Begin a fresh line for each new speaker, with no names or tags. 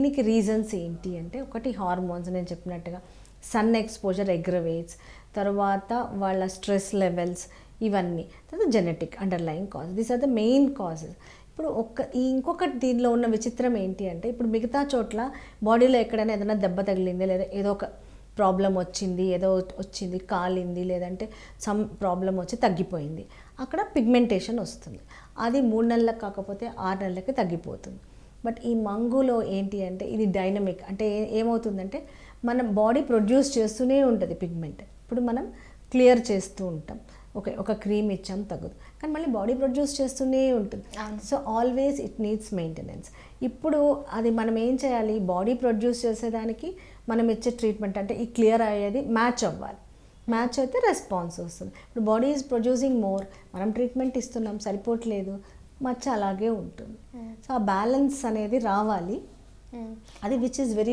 దీనికి రీజన్స్ ఏంటి అంటే, ఒకటి హార్మోన్స్ నేను చెప్పినట్టుగా సన్ ఎక్స్పోజర్ అగ్రవేట్స్, తర్వాత వాళ్ళ స్ట్రెస్ లెవెల్స్, ఇవన్నీ, తర్వాత genetic underlying cause. These are the main causes. ఇప్పుడు ఇంకొకటి దీనిలో ఉన్న విచిత్రం ఏంటి అంటే, ఇప్పుడు మిగతా చోట్ల బాడీలో ఎక్కడైనా ఏదైనా దెబ్బ తగిలింది, లేదా ఏదో ఒక ప్రాబ్లం వచ్చింది, కాలింది, లేదంటే సమ్ ప్రాబ్లం వచ్చి తగ్గిపోయింది, అక్కడ పిగ్మెంటేషన్ వస్తుంది. అది 3 నెలలకు కాకపోతే 6 నెలలకి తగ్గిపోతుంది. బట్ ఈ మంగులో ఏంటి అంటే, ఇది డైనమిక్. అంటే ఏమవుతుందంటే, మనం బాడీ ప్రొడ్యూస్ చేస్తూనే ఉంటుంది పిగ్మెంట్. ఇప్పుడు మనం క్లియర్ చేస్తూ ఉంటాం, ఒక క్రీమ్ ఇచ్చాం తగ్గదు, కానీ మళ్ళీ బాడీ ప్రొడ్యూస్ చేస్తూనే ఉంటుంది. So always it needs maintenance. ఇప్పుడు అది మనం ఏం చేయాలి, బాడీ ప్రొడ్యూస్ చేసేదానికి మనం ఇచ్చే ట్రీట్మెంట్ అంటే ఈ క్లియర్ అయ్యేది మ్యాచ్ అవ్వాలి. మ్యాచ్ అయితే రెస్పాన్స్ వస్తుంది. ఇప్పుడు బాడీ ఈజ్ ప్రొడ్యూసింగ్ మోర్, మనం ట్రీట్మెంట్ ఇస్తున్నాం, సరిపోవట్లేదు, మచ్చ అలాగే ఉంటుంది. సో ఆ బ్యాలెన్స్ అనేది రావాలి. అది విచ్ ఈస్ వెరీ